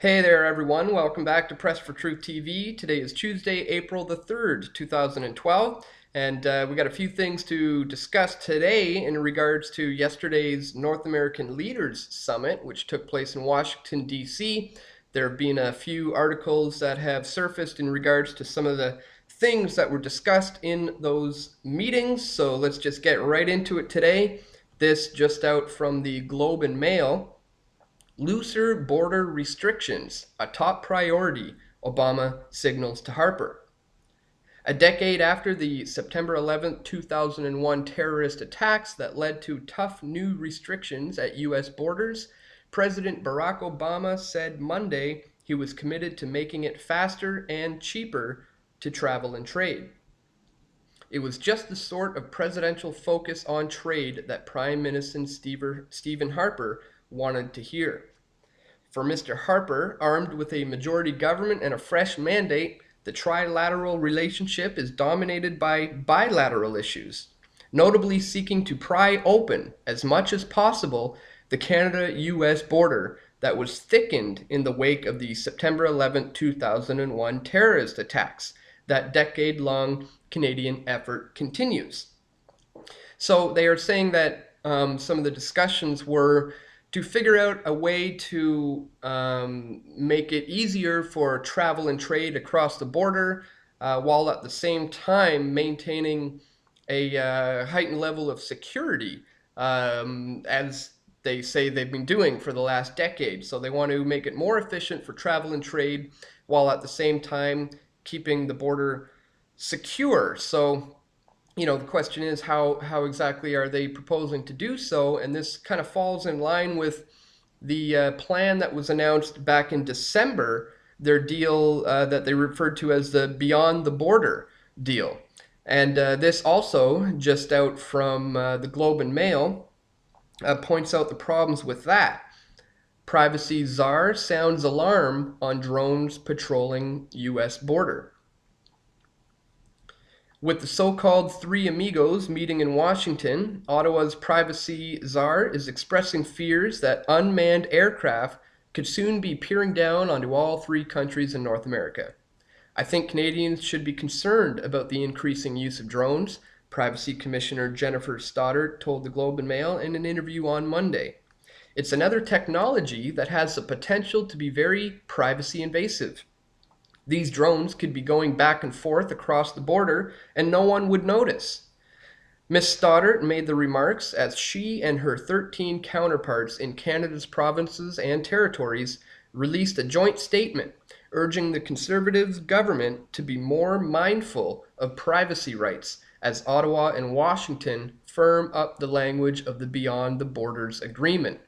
Hey there, everyone. Welcome back to Press for Truth TV. Today is Tuesday, April the 3rd, 2012, and we got a few things to discuss today in regards to yesterday's North American Leaders Summit, which took place in Washington, D.C. There have been a few articles that have surfaced in regards to some of the things that were discussed in those meetings, so let's just get right into it today. This just out from the Globe and Mail. Looser border restrictions, a top priority, Obama signals to Harper. A decade after the September 11, 2001 terrorist attacks that led to tough new restrictions at U.S. borders, President Barack Obama said Monday he was committed to making it faster and cheaper to travel and trade. It was just the sort of presidential focus on trade that Prime Minister Stephen Harper wanted to hear. For Mr. Harper, armed with a majority government and a fresh mandate, the trilateral relationship is dominated by bilateral issues, notably seeking to pry open, as much as possible, the Canada-US border that was thickened in the wake of the September 11, 2001 terrorist attacks. That decade-long Canadian effort continues. So they are saying that some of the discussions were to figure out a way to make it easier for travel and trade across the border, while at the same time maintaining a heightened level of security, as they say they've been doing for the last decade. So they want to make it more efficient for travel and trade while at the same time keeping the border secure. So the question is how exactly are they proposing to do so? And this kind of falls in line with the plan that was announced back in December, their deal that they referred to as the Beyond the Border deal. And this also, just out from the Globe and Mail, points out the problems with that. Privacy czar sounds alarm on drones patrolling U.S. border. With the so-called three amigos meeting in Washington, Ottawa's privacy czar is expressing fears that unmanned aircraft could soon be peering down onto all three countries in North America. I think Canadians should be concerned about the increasing use of drones, Privacy Commissioner Jennifer Stoddart told the Globe and Mail in an interview on Monday. It's another technology that has the potential to be very privacy invasive. These drones could be going back and forth across the border and no one would notice. Ms. Stoddart made the remarks as she and her 13 counterparts in Canada's provinces and territories released a joint statement urging the Conservative government to be more mindful of privacy rights as Ottawa and Washington firm up the language of the Beyond the Borders Agreement.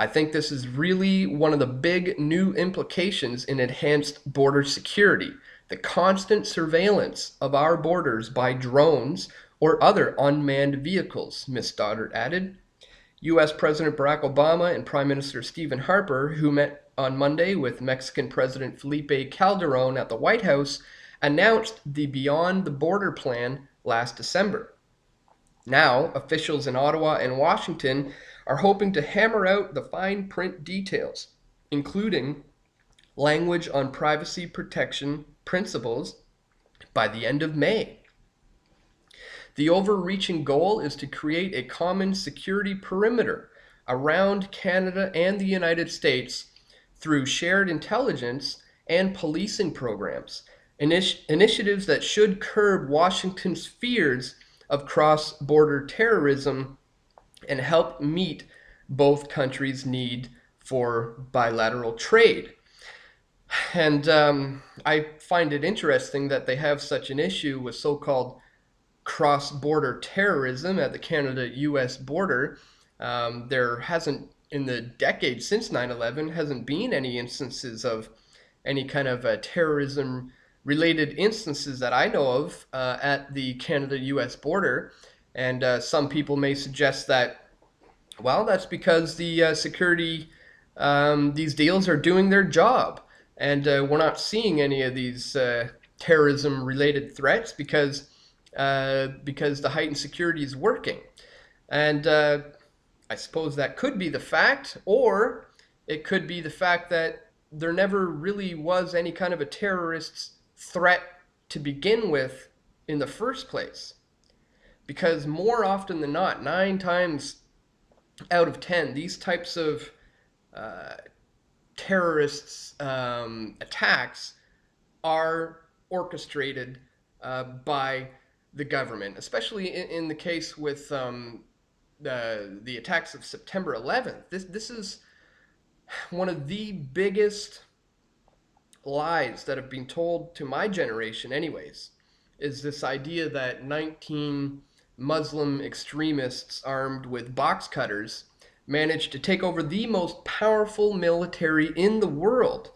I think this is really one of the big new implications in enhanced border security, the constant surveillance of our borders by drones or other unmanned vehicles, Ms. Stoddart added. U.S. President Barack Obama and Prime Minister Stephen Harper, who met on Monday with Mexican President Felipe Calderon at the White House, announced the Beyond the Border plan last December. Now, officials in Ottawa and Washington are hoping to hammer out the fine print details, including language on privacy protection principles, by the end of May. The overreaching goal is to create a common security perimeter around Canada and the United States through shared intelligence and policing programs, initiatives that should curb Washington's fears of cross-border terrorism and help meet both countries' need for bilateral trade. And I find it interesting that they have such an issue with so-called cross-border terrorism at the Canada-US border. There hasn't, in the decade since 9/11, hasn't been any instances of any kind of terrorism-related instances that I know of at the Canada-US border. And some people may suggest that, well, that's because the security, these deals are doing their job. And we're not seeing any of these terrorism-related threats because the heightened security is working. And I suppose that could be the fact, or It could be the fact that there never really was any kind of a terrorist threat to begin with in the first place. Because more often than not, 9 times out of 10, these types of uh, terrorists' attacks are orchestrated by the government, especially in the case with the attacks of September 11th. This is one of the biggest lies that have been told to my generation, anyways, is this idea that 19 Muslim extremists armed with box cutters managed to take over the most powerful military in the world.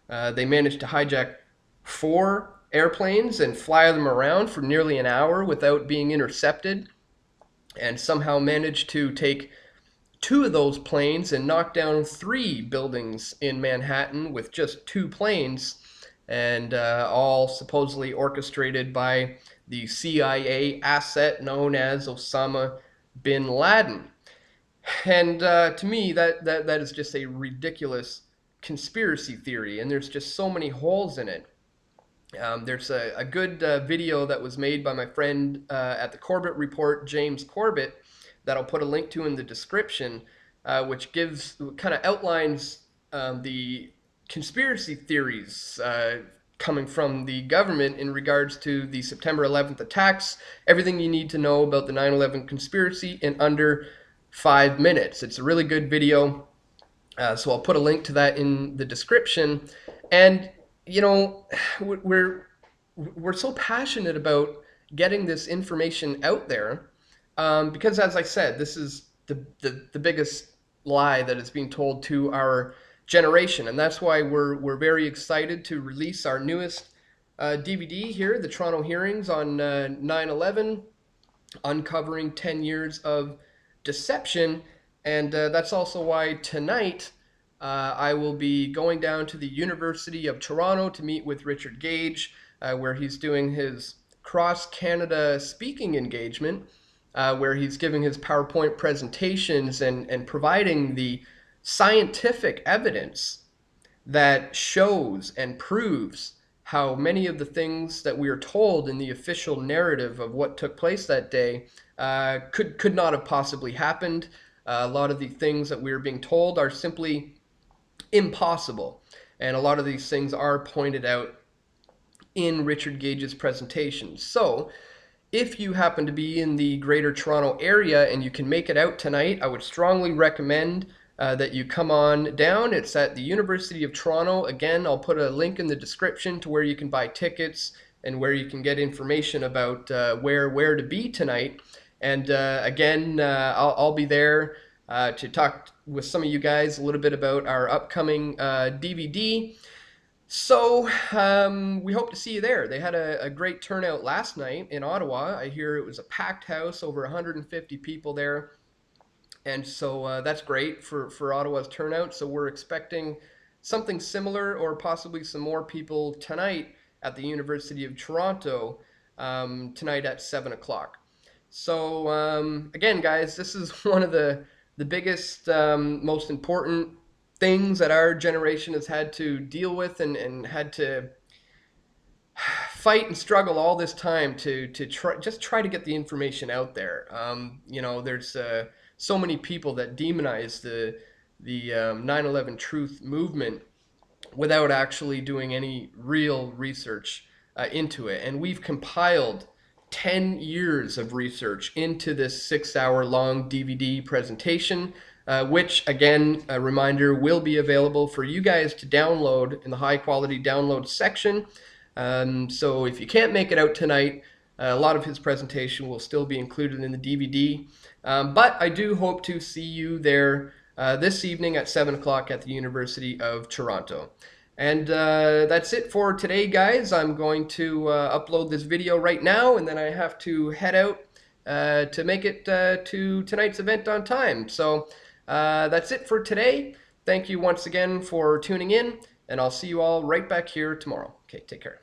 They managed to hijack 4 airplanes and fly them around for nearly an hour without being intercepted, and somehow managed to take 2 of those planes and knock down 3 buildings in Manhattan with just 2 planes, and all supposedly orchestrated by the CIA asset known as Osama bin Laden. And to me, that is just a ridiculous conspiracy theory, and there's just so many holes in it. There's a good video that was made by my friend at the Corbett Report, James Corbett, that I'll put a link to in the description, which kind of outlines the conspiracy theories coming from the government in regards to the September 11th attacks, everything you need to know about the 9/11 conspiracy in under 5 minutes. It's a really good video, so I'll put a link to that in the description. And you know, we're so passionate about getting this information out there, because, as I said, this is the biggest lie that is being told to our generation, and that's why we're very excited to release our newest DVD here, the Toronto Hearings on 9/11, uncovering 10 years of deception. And that's also why tonight I will be going down to the University of Toronto to meet with Richard Gage, where he's doing his cross-Canada speaking engagement, where he's giving his PowerPoint presentations and providing the scientific evidence that shows and proves how many of the things that we are told in the official narrative of what took place that day could not have possibly happened. A lot of the things that we are being told are simply impossible, and a lot of these things are pointed out in Richard Gage's presentation. So if you happen to be in the Greater Toronto area and you can make it out tonight, I would strongly recommend that you come on down. It's at the University of Toronto. Again, I'll put a link in the description to where you can buy tickets and where you can get information about where to be tonight. And again, I'll be there to talk with some of you guys a little bit about our upcoming DVD. So we hope to see you there. They had a great turnout last night in Ottawa. I hear it was a packed house, over 150 people there. And so that's great for Ottawa's turnout. So we're expecting something similar, or possibly some more people tonight at the University of Toronto, tonight at 7 o'clock. So again, guys, this is one of the biggest, most important things that our generation has had to deal with, and had to fight and struggle all this time to try to get the information out there. You know, there's so many people that demonize the 9/11 truth movement without actually doing any real research into it. And we've compiled 10 years of research into this 6-hour long DVD presentation, which, again, a reminder, will be available for you guys to download in the high quality download section. So if you can't make it out tonight, a lot of his presentation will still be included in the DVD. But I do hope to see you there this evening at 7 o'clock at the University of Toronto. And that's it for today, guys. I'm going to upload this video right now, and then I have to head out to make it to tonight's event on time. So that's it for today. Thank you once again for tuning in, and I'll see you all right back here tomorrow. Okay, take care.